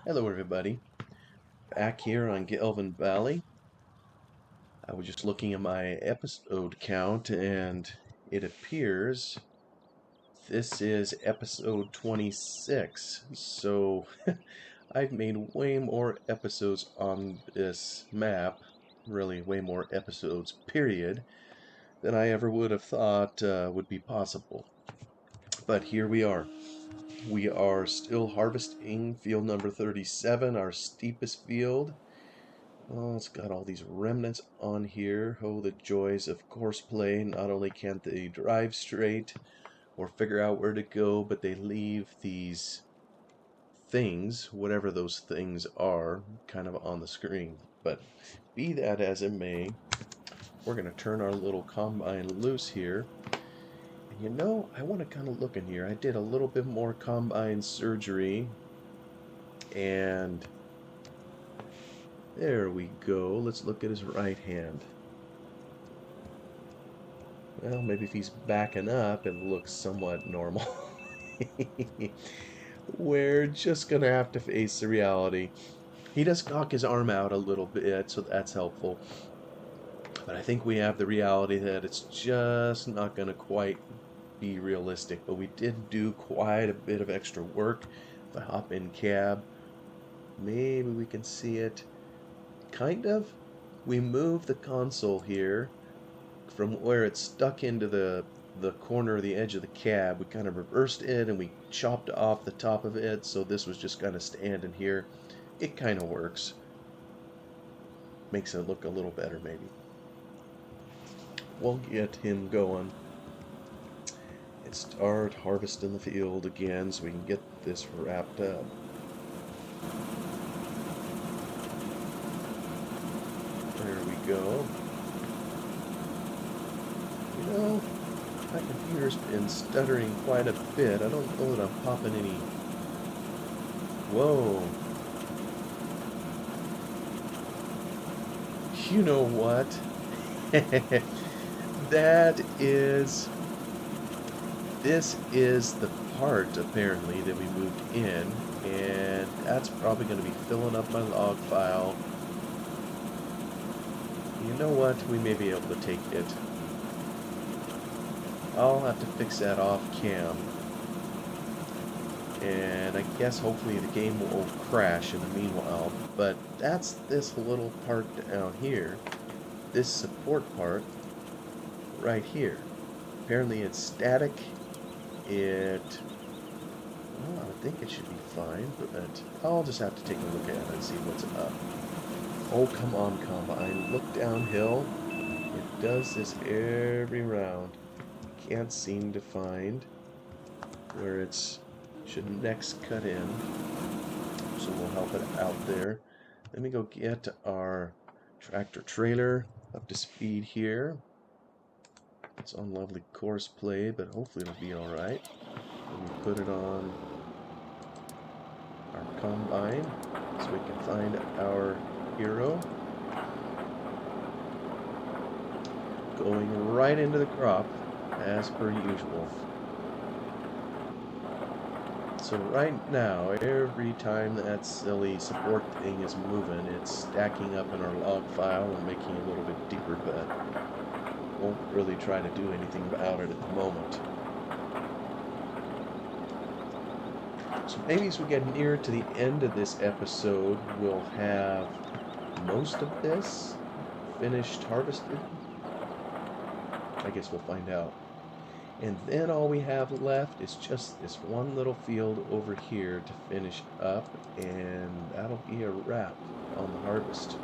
Hello everybody, back here on Gelvin Valley. I was just looking at my episode count and it appears this is episode 26. So I've made way more episodes on this map, really way more episodes period, than I ever would have thought would be possible. But here we are. We are still harvesting field number 37, our steepest field. Oh, it's got all these remnants on here. Oh, the joys of courseplay. Not only can't they drive straight or figure out where to go, but they leave these things, whatever those things are, kind of on the screen. But be that as it may, we're going to turn our little combine loose here. And you know, I want to kind of look in here. I did a little bit more combine surgery, and there we go. Let's look at his right hand. Well, maybe if he's backing up, it looks somewhat normal. We're just gonna have to face the reality. He does cock his arm out a little bit, so that's helpful. But I think we have the reality that it's just not gonna quite be realistic. But we did do quite a bit of extra work. If I hop in cab, maybe we can see it. Kind of. We moved the console here from where it's stuck into the corner of the edge of the cab. We kind of reversed it and we chopped off the top of it, so this was just kind of standing here. It kind of works. Makes it look a little better maybe. We'll get him going and start harvesting the field again so we can get this wrapped up. There we go. You know, my computer's been stuttering quite a bit. I don't know that I'm popping any... Whoa. You know what? This is the part, apparently, that we moved in. And that's probably going to be filling up my log file. You know what? We may be able to take it. I'll have to fix that off cam, and I guess hopefully the game won't crash in the meanwhile. But that's this little part down here, this support part right here. Apparently it's static. Well, I think it should be fine, but I'll just have to take a look at it and see what's up. Oh, come on, Combine, look downhill. It does this every round. Can't seem to find where it should next cut in, so we'll help it out there. Let me go get our tractor trailer up to speed here. It's on lovely course play, but hopefully it'll be alright. Let me put it on our combine so we can find our hero. Going right into the crop as per usual. So right now, every time that silly support thing is moving, it's stacking up in our log file and making it a little bit deeper, but won't really try to do anything about it at the moment. So maybe as we get near to the end of this episode, we'll have most of this finished harvested. I guess we'll find out. And then all we have left is just this one little field over here to finish up, and that'll be a wrap on the harvest.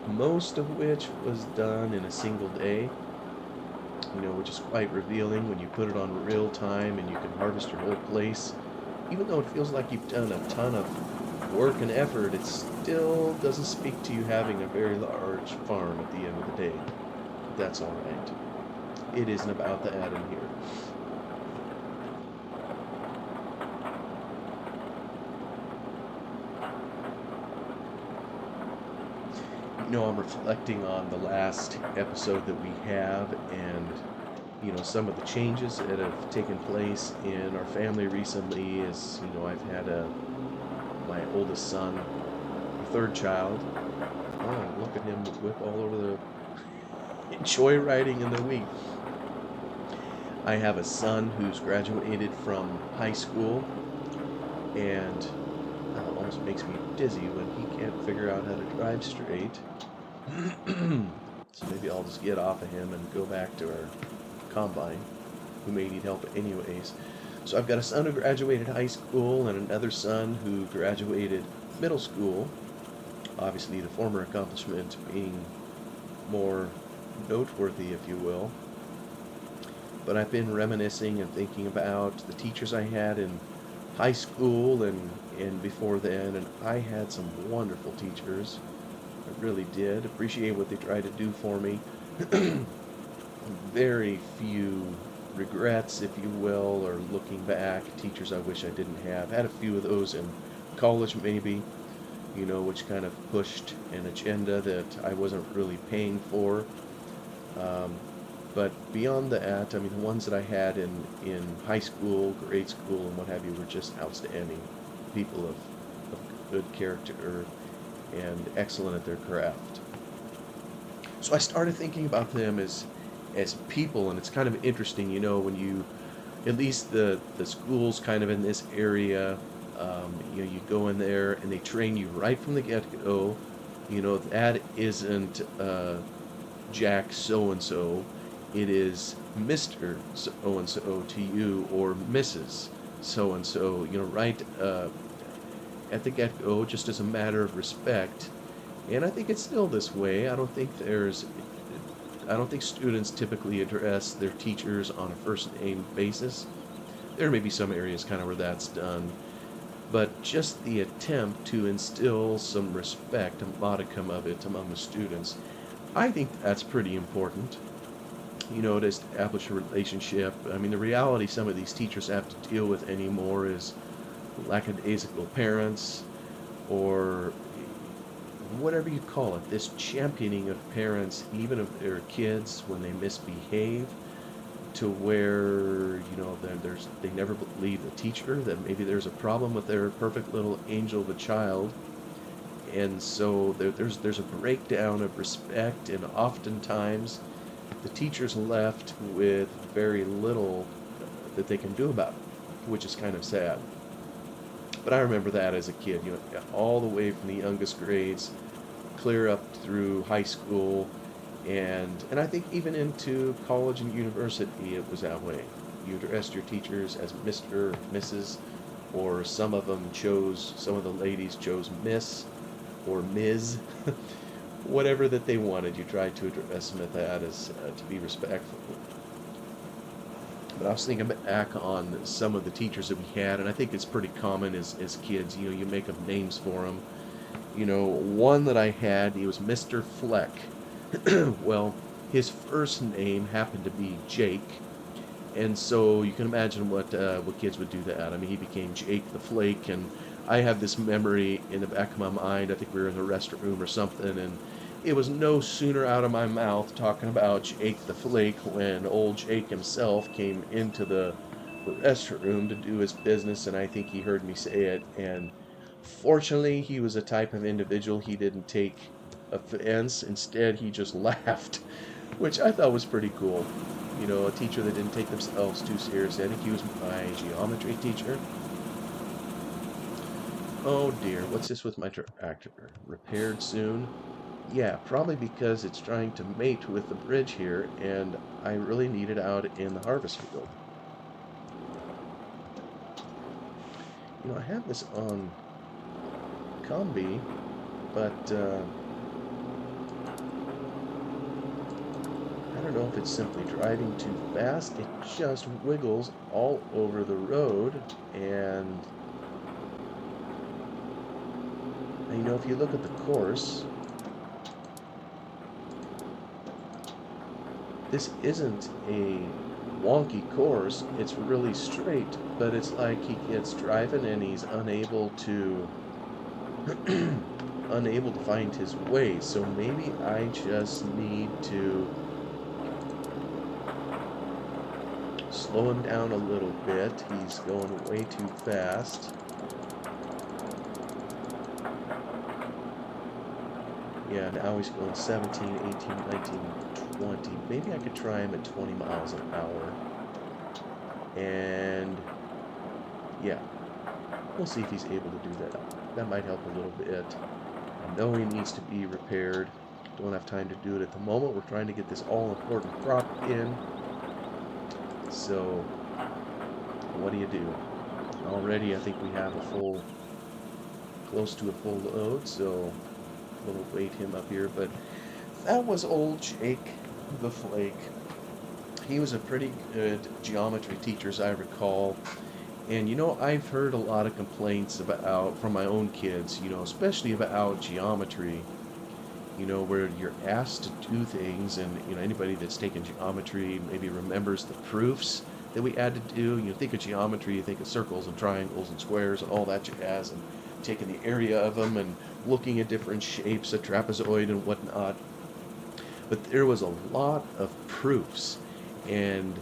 Most of which was done in a single day, you know, which is quite revealing when you put it on real time and you can harvest your whole place. Even though it feels like you've done a ton of work and effort, it still doesn't speak to you having a very large farm at the end of the day. That's alright. It isn't about that in here. You know, I'm reflecting on the last episode that we have, and you know, some of the changes that have taken place in our family recently. Is, you know, I've had my oldest son, our third child. Oh, look at him whip all over the joyriding in the week. I have a son who's graduated from high school, and it almost makes me dizzy when he can't figure out how to drive straight. So maybe I'll just get off of him and go back to our combine, who may need help anyways. So I've got a son who graduated high school and another son who graduated middle school. Obviously, the former accomplishment being more noteworthy, if you will. But I've been reminiscing and thinking about the teachers I had in high school and before then, and I had some wonderful teachers. I really did appreciate what they tried to do for me. Very few regrets, if you will, or looking back, teachers I wish I didn't have. Had a few of those in college maybe, which kind of pushed an agenda that I wasn't really paying for. But beyond that, I mean, the ones that I had in high school, grade school, and what have you were just outstanding people of good character and excellent at their craft. So I started thinking about them as people, and it's kind of interesting, when you, at least the schools kind of in this area, you go in there and they train you right from the get-go. That isn't Jack so-and-so. It is Mr. so-and-so to you, or Mrs. so-and-so, right at the get-go, just as a matter of respect. And I think it's still this way. I don't think students typically address their teachers on a first-name basis. There may be some areas kind of where that's done, but just the attempt to instill some respect, a modicum of it, among the students, I think that's pretty important. To establish a relationship. I mean, the reality some of these teachers have to deal with anymore is lackadaisical parents, or whatever you call it, this championing of parents, even of their kids when they misbehave, to where, they never believe the teacher, that maybe there's a problem with their perfect little angel of a child. And so there's a breakdown of respect, and oftentimes the teacher's left with very little that they can do about it, which is kind of sad. But I remember that as a kid, all the way from the youngest grades, clear up through high school, and I think even into college and university it was that way. You addressed your teachers as Mr., Mrs., or some of the ladies chose Miss or Ms. Whatever that they wanted, you tried to address them at that as to be respectful. But I was thinking back on some of the teachers that we had, and I think it's pretty common as kids, you make up names for them. One that I had, he was Mr. Fleck. Well, his first name happened to be Jake, and so you can imagine what kids would do that. I mean, he became Jake the Flake, and I have this memory in the back of my mind. I think we were in the restroom or something, and it was no sooner out of my mouth talking about Jake the Flake when old Jake himself came into the restroom to do his business, and I think he heard me say it, and fortunately he was a type of individual, he didn't take offense. Instead, he just laughed, which I thought was pretty cool. A teacher that didn't take themselves too seriously. I think he was my geometry teacher. Oh dear, what's this with my tractor? Repaired soon? Yeah, probably because it's trying to mate with the bridge here, and I really need it out in the harvest field. I have this on combi, but I don't know if it's simply driving too fast. It just wiggles all over the road, and if you look at the course, this isn't a wonky course. It's really straight, but it's like he gets driving and he's unable to find his way. So maybe I just need to slow him down a little bit. He's going way too fast. Yeah, now he's going 17, 18, 19, 20. Maybe I could try him at 20 miles an hour. And yeah, we'll see if he's able to do that. That might help a little bit. I know he needs to be repaired. Don't have time to do it at the moment. We're trying to get this all-important crop in. So, what do you do? Already, I think we have a full, close to a full load, so we'll wait him up here. But that was old Jake the Flake. He was a pretty good geometry teacher, as I recall. And I've heard a lot of complaints about from my own kids, especially about geometry, where you're asked to do things, and anybody that's taken geometry maybe remembers the proofs that we had to do. You think of geometry, you think of circles and triangles and squares and all that jazz, and taking the area of them and looking at different shapes, a trapezoid and whatnot. But there was a lot of proofs, and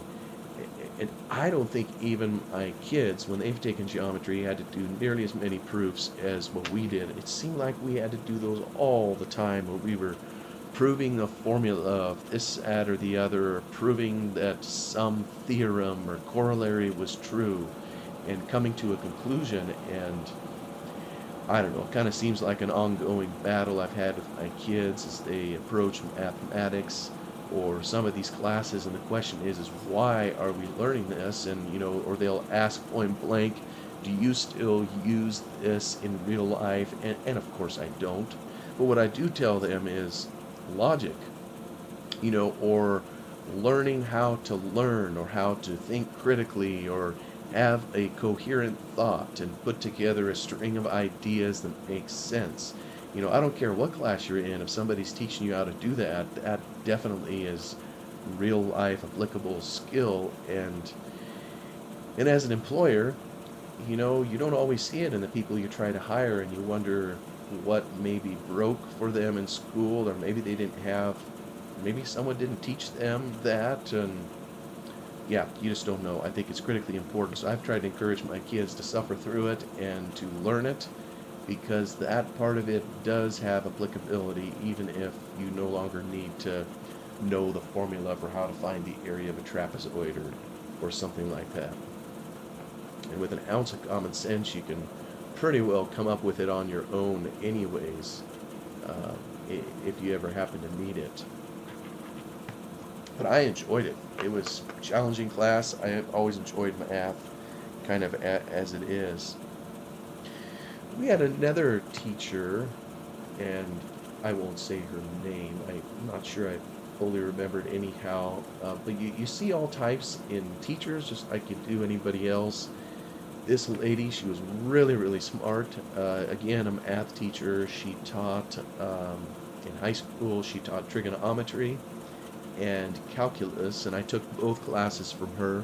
and I don't think even my kids, when they've taken geometry, had to do nearly as many proofs as what we did. It seemed like we had to do those all the time, where we were proving a formula of this, that, or the other, or proving that some theorem or corollary was true, and coming to a conclusion. And I don't know, it kind of seems like an ongoing battle I've had with my kids as they approach mathematics or some of these classes, and the question is why are we learning this? And or they'll ask point blank, do you still use this in real life? And of course I don't. But what I do tell them is logic, or learning how to learn, or how to think critically, or have a coherent thought and put together a string of ideas that makes sense. I don't care what class you're in, if somebody's teaching you how to do that, that definitely is real life applicable skill. And as an employer, you don't always see it in the people you try to hire, and you wonder what maybe broke for them in school, or maybe they didn't have, maybe someone didn't teach them that. And yeah, you just don't know. I think it's critically important. So I've tried to encourage my kids to suffer through it and to learn it, because that part of it does have applicability, even if you no longer need to know the formula for how to find the area of a trapezoid, or something like that. And with an ounce of common sense, you can pretty well come up with it on your own anyways, uh, if you ever happen to need it. But I enjoyed it. It was a challenging class. I have always enjoyed math, kind of as it is. We had another teacher, and I won't say her name. I'm not sure I fully remembered anyhow. But you see all types in teachers, just like you do anybody else. This lady, she was really, really smart. Again, a math teacher. She taught, in high school, she taught trigonometry and calculus, and I took both classes from her.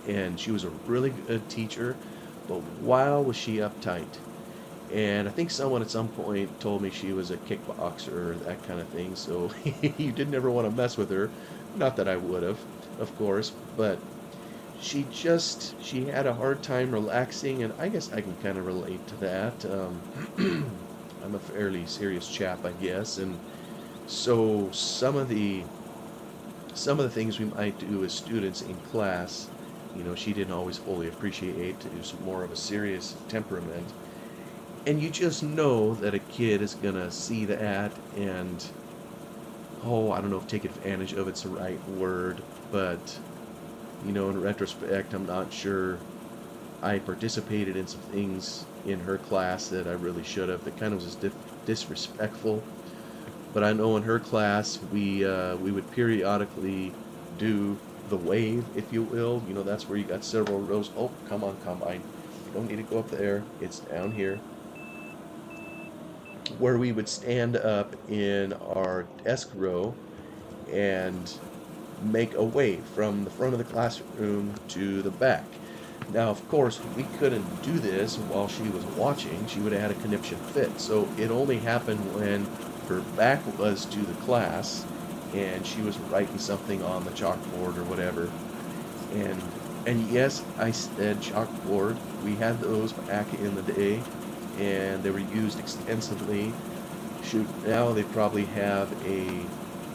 And she was a really good teacher, but wow, was she uptight. And I think someone at some point told me she was a kickboxer or that kind of thing, so you didn't ever want to mess with her. Not that I would have, of course, but she had a hard time relaxing, and I guess I can kind of relate to that. I'm a fairly serious chap, I guess, and so some of the things we might do as students in class, she didn't always fully appreciate. It was more of a serious temperament. And you just know that a kid is going to see that and, oh, I don't know if take advantage of it's the right word, but, in retrospect, I'm not sure I participated in some things in her class that I really should have, that kind of was disrespectful. But I know in her class, we would periodically do the wave, if you will. That's where you got several rows. Oh, come on, combine. You don't need to go up there. It's down here. Where we would stand up in our desk row and make a wave from the front of the classroom to the back. Now, of course, we couldn't do this while she was watching. She would have had a conniption fit. So it only happened when her back was to the class and she was writing something on the chalkboard or whatever. And yes, I said chalkboard. We had those back in the day, and they were used extensively Shoot, now they probably have a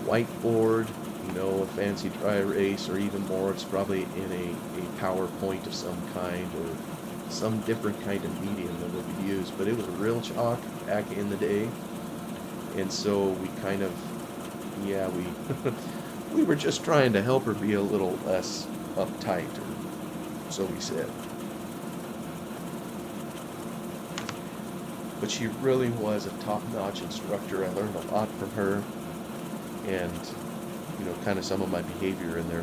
whiteboard, a fancy dry erase, or even more, it's probably in a PowerPoint of some kind, or some different kind of medium that would be used. But it was real chalk back in the day, and so we kind of, yeah, we we were just trying to help her be a little less uptight, or so we said. But she really was a top-notch instructor. I learned a lot from her, and kind of some of my behavior in there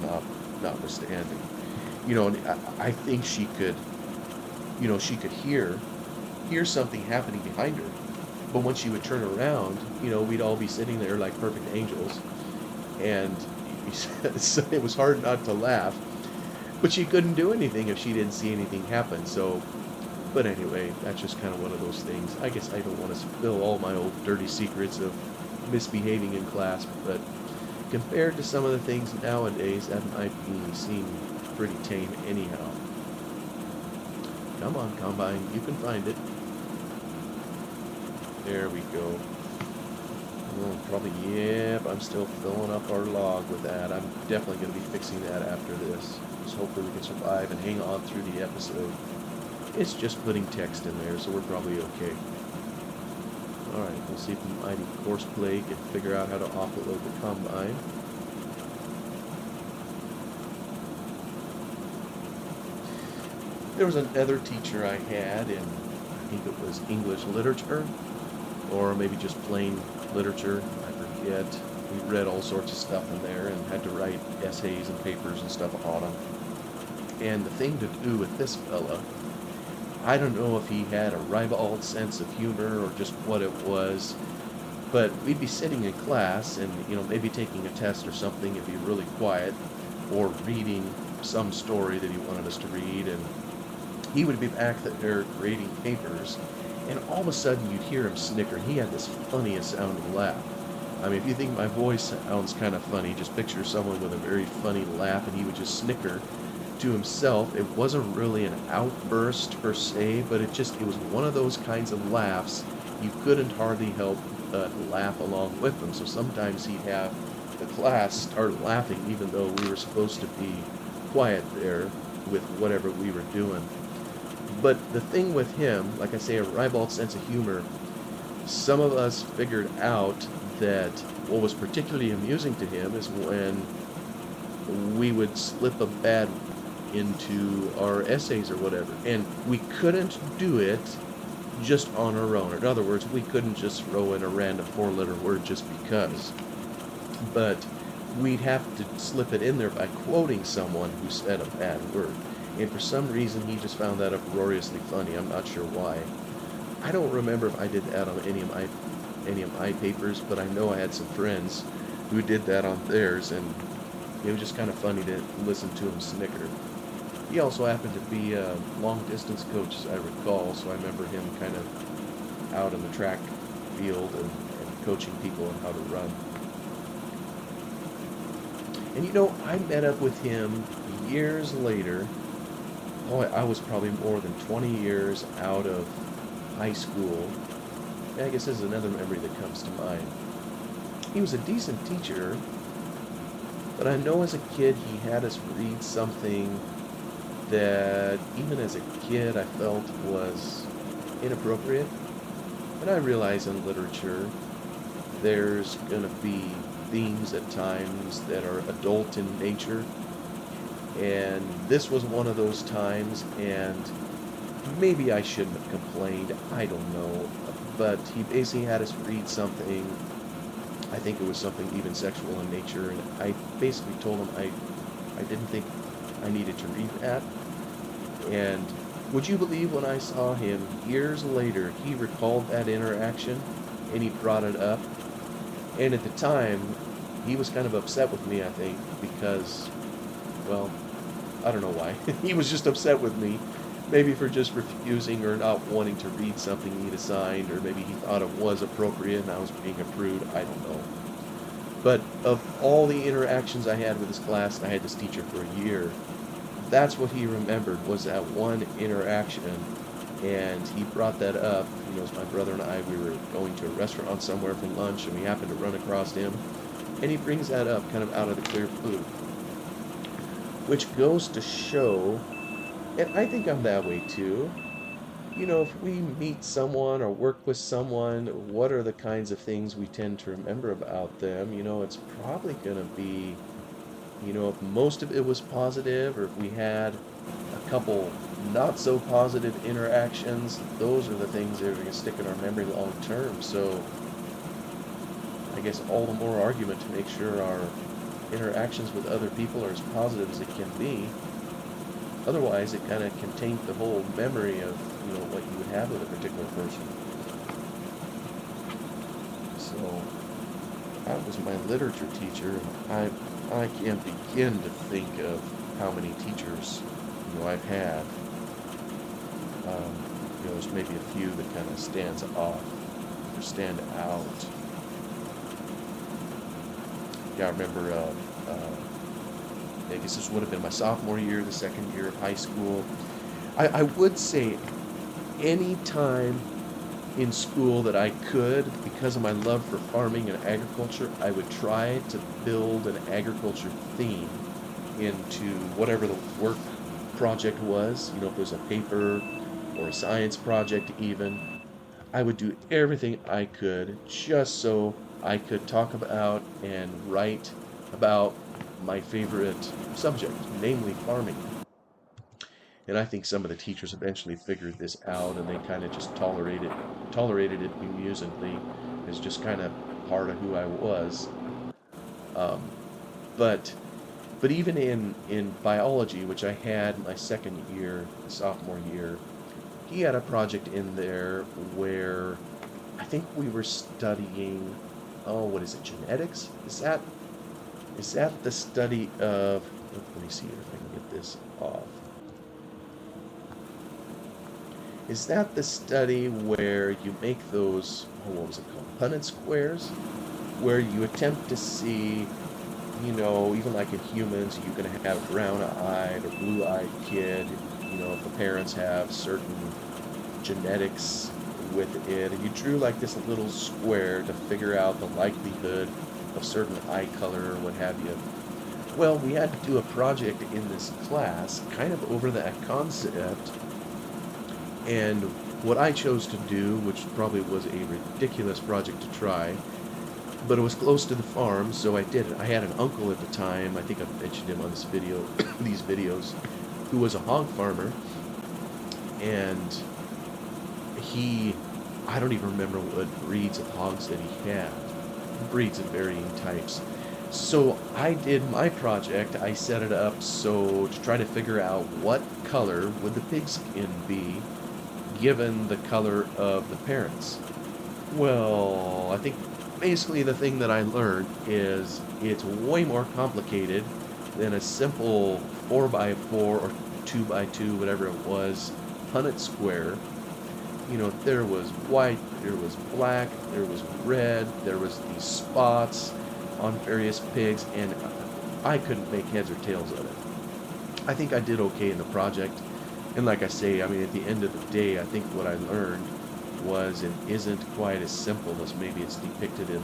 notwithstanding. And I think she could, she could hear something happening behind her. But when she would turn around, we'd all be sitting there like perfect angels, and so it was hard not to laugh. But she couldn't do anything if she didn't see anything happen. So, but anyway, that's just kind of one of those things. I guess I don't want to spill all my old dirty secrets of misbehaving in class, but compared to some of the things nowadays, that might seem pretty tame anyhow. Come on, Combine, you can find it. There we go. Oh, probably, yep, I'm still filling up our log with that. I'm definitely going to be fixing that after this. Just hopefully we can survive and hang on through the episode. It's just putting text in there, so we're probably okay. Alright, we'll see if the mighty Courseplay can figure out how to offload the Combine. There was another teacher I had in, I think it was English literature, or maybe just plain literature, I forget. We read all sorts of stuff in there and had to write essays and papers and stuff on them. And the thing to do with this fella, I don't know if he had a ribald sense of humor or just what it was, but we'd be sitting in class and, maybe taking a test or something, it'd be really quiet, or reading some story that he wanted us to read, and he would be back there grading papers, and all of a sudden you'd hear him snicker. He had this funniest sounding laugh. I mean, if you think my voice sounds kind of funny, just picture someone with a very funny laugh, and he would just snicker to himself. It wasn't really an outburst per se, but it was one of those kinds of laughs you couldn't hardly help but laugh along with them. So sometimes he'd have the class start laughing even though we were supposed to be quiet there with whatever we were doing. But the thing with him, like I say, a ribald sense of humor, some of us figured out that what was particularly amusing to him is when we would slip a bad into our essays or whatever, and we couldn't do it just on our own. In other words, we couldn't just throw in a random four-letter word just because, but we'd have to slip it in there by quoting someone who said a bad word, and for some reason he just found that uproariously funny. I'm not sure why. I don't remember if I did that on any of my papers, but I know I had some friends who did that on theirs, and it was just kind of funny to listen to him snicker. He also happened to be a long-distance coach, as I recall, so I remember him kind of out in the track field and coaching people on how to run. And I met up with him years later. Oh, I was probably more than 20 years out of high school. I guess this is another memory that comes to mind. He was a decent teacher, but I know as a kid he had us read something that even as a kid I felt was inappropriate. And I realize in literature there's going to be themes at times that are adult in nature, and this was one of those times, and maybe I shouldn't have complained, I don't know, but he basically had us read something. I think it was something even sexual in nature, and I basically told him I didn't think I needed to read that. And would you believe, when I saw him years later, he recalled that interaction and he brought it up. And at the time, he was kind of upset with me, I think, because, well, I don't know why. He was just upset with me, maybe for just refusing or not wanting to read something he'd assigned, or maybe he thought it was appropriate and I was being a prude, I don't know. But of all the interactions I had with his class, and I had this teacher for a year, that's what he remembered, was that one interaction. And he brought that up, as my brother and I, we were going to a restaurant somewhere for lunch, and we happened to run across him, and he brings that up kind of out of the clear blue, which goes to show, and I think I'm that way too. If we meet someone or work with someone, what are the kinds of things we tend to remember about them? It's probably going to be, if most of it was positive, or if we had a couple not so positive interactions, those are the things that are going to stick in our memory long term. So I guess all the more argument to make sure our interactions with other people are as positive as it can be. Otherwise, it kind of can taint the whole memory of, what you would have with a particular person. So, that was my literature teacher. I can't begin to think of how many teachers, I've had. There's maybe a few that kind of stands off or stand out. Yeah, I remember, I guess this would have been my sophomore year, the second year of high school. I would say any time in school that I could, because of my love for farming and agriculture, I would try to build an agriculture theme into whatever the work project was. If it was a paper or a science project even, I would do everything I could just so I could talk about and write about my favorite subject, namely farming. And I think some of the teachers eventually figured this out, and they kind of just tolerated it bemusingly as just kind of part of who I was. Um, but but even in biology, which I had my second year, sophomore year, he had a project in there where I think we were studying, oh, what is it, genetics? Is that the study of, let me see if I can get this off. Is that the study where you make those, oh, what was it called, Punnett squares? Where you attempt to see, even like in humans, you can have a brown-eyed or blue-eyed kid, if the parents have certain genetics with it, and you drew like this little square to figure out the likelihood of certain eye color or what have you. Well, we had to do a project in this class kind of over that concept, and what I chose to do, which probably was a ridiculous project to try, but it was close to the farm, so I did it. I had an uncle at the time, I think I've mentioned him on this video, these videos, who was a hog farmer, and I don't even remember what breeds of hogs that he had, breeds of varying types. So I did my project, I set it up so to try to figure out what color would the pigskin be given the color of the parents. Well, I think basically the thing that I learned is it's way more complicated than a simple 4x4 or 2x2, whatever it was, Punnett square. There was white, there was black, there was red, there was these spots on various pigs, and I couldn't make heads or tails of it. I think I did okay in the project, and like I say, I mean, at the end of the day, I think what I learned was it isn't quite as simple as maybe it's depicted in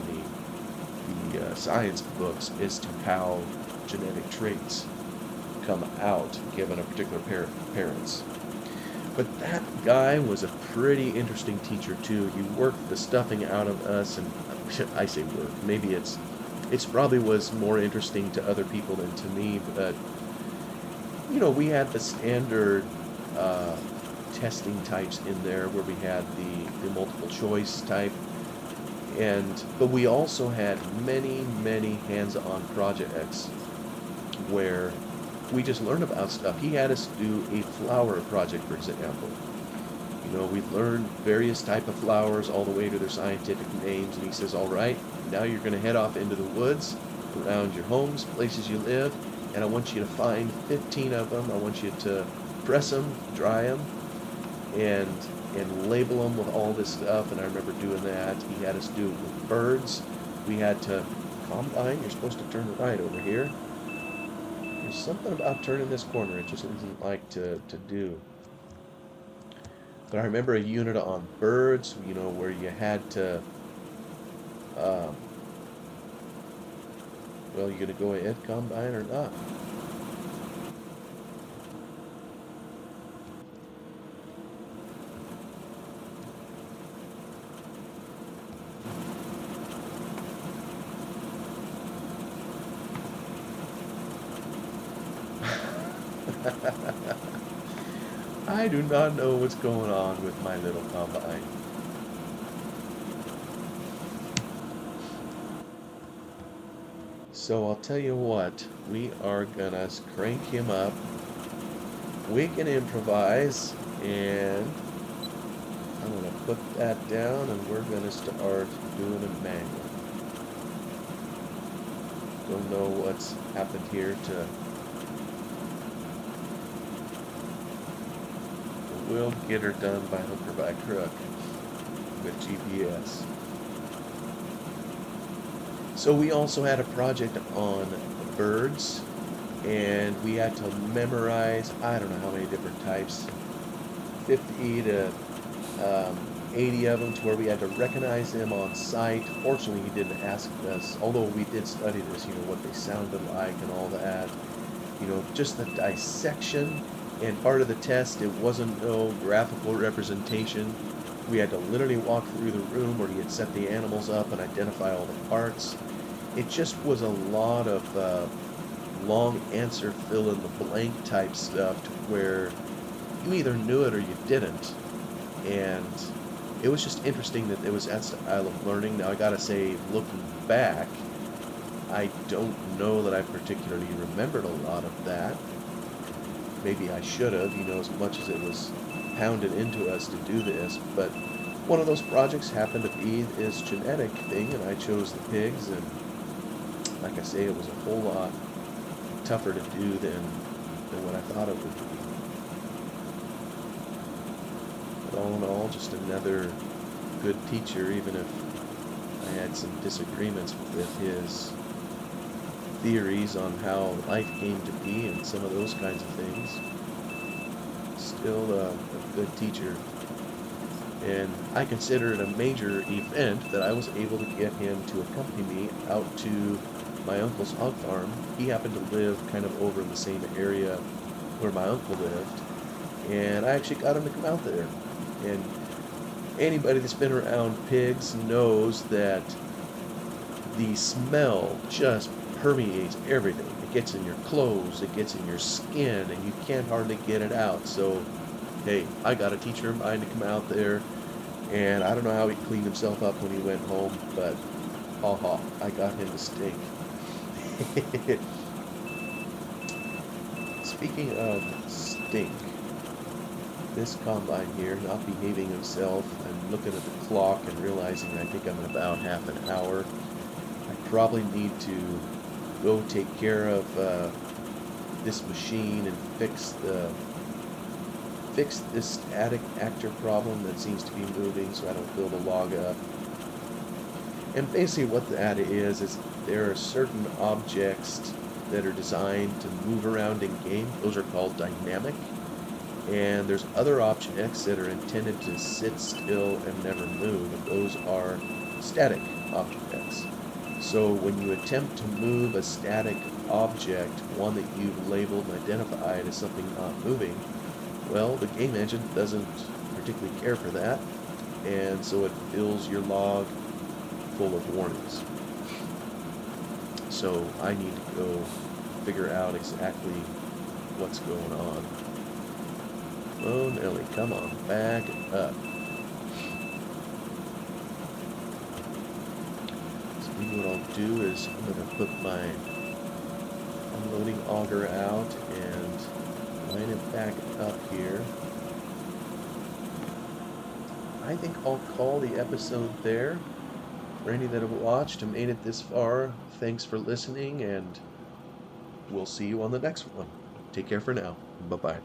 the science books as to how genetic traits come out given a particular parents. But that guy was a pretty interesting teacher too. He worked the stuffing out of us, and I say work, maybe it's probably was more interesting to other people than to me, but we had the standard testing types in there where we had the multiple choice type, but we also had many hands-on projects where we just learned about stuff. He had us do a flower project, for example. We learned various type of flowers all the way to their scientific names, and he says, all right, now you're going to head off into the woods around your homes, places you live, and I want you to find 15 of them. I want you to press them, dry them, and label them with all this stuff. And I remember doing that. He had us do it with birds. We had to combine. You're supposed to turn right over here. There's something about turning this corner it just doesn't like to do. But I remember a unit on birds, where you had to, um, well, you gonna go ahead, Combine, or not? I do not know what's going on with my little Combine. So I'll tell you what, we are gonna crank him up. We can improvise, and I'm gonna put that down, and we're gonna start doing a manual. Don't know what's happened here to. We'll get her done by hook or by crook with GPS. So we also had a project on birds, and we had to memorize, I don't know how many different types, 50 to 80 of them, to where we had to recognize them on sight. Fortunately, he didn't ask us, although we did study this, what they sounded like and all that. Just the dissection. And part of the test, it wasn't no graphical representation. We had to literally walk through the room where he had set the animals up and identify all the parts. It just was a lot of long answer fill in the blank type stuff, to where you either knew it or you didn't. And it was just interesting that it was that style of learning. Now I gotta say, looking back, I don't know that I particularly remembered a lot of that. Maybe I should have, as much as it was pounded into us to do this. But one of those projects happened to be this genetic thing, and I chose the pigs, and like I say, it was a whole lot tougher to do than what I thought it would be. But all in all, just another good teacher, even if I had some disagreements with his theories on how life came to be and some of those kinds of things. Still a good teacher. And I consider it a major event that I was able to get him to accompany me out to my uncle's hog farm. He happened to live kind of over in the same area where my uncle lived, and I actually got him to come out there. And anybody that's been around pigs knows that the smell just permeates everything. It gets in your clothes, it gets in your skin, and you can't hardly get it out. So, hey, I got a teacher of mine to come out there, and I don't know how he cleaned himself up when he went home, but haha, I got him to stink. Speaking of stink, this combine here not behaving himself, I'm looking at the clock and realizing I think I'm in about half an hour. I probably need to go take care of this machine and fix this static actor problem that seems to be moving, so I don't fill the log up. And basically what that is there are certain objects that are designed to move around in game. Those are called dynamic. And there's other objects that are intended to sit still and never move, and those are static objects. So when you attempt to move a static object, one that you've labeled and identified as something not moving, well, the game engine doesn't particularly care for that, and so it fills your log full of warnings. So I need to go figure out exactly what's going on. Oh, Nelly, come on, back up. So maybe what I'll do is I'm going to put my unloading auger out and line it back up here. I think I'll call the episode there. For any that have watched and made it this far, thanks for listening, and we'll see you on the next one. Take care for now. Bye-bye.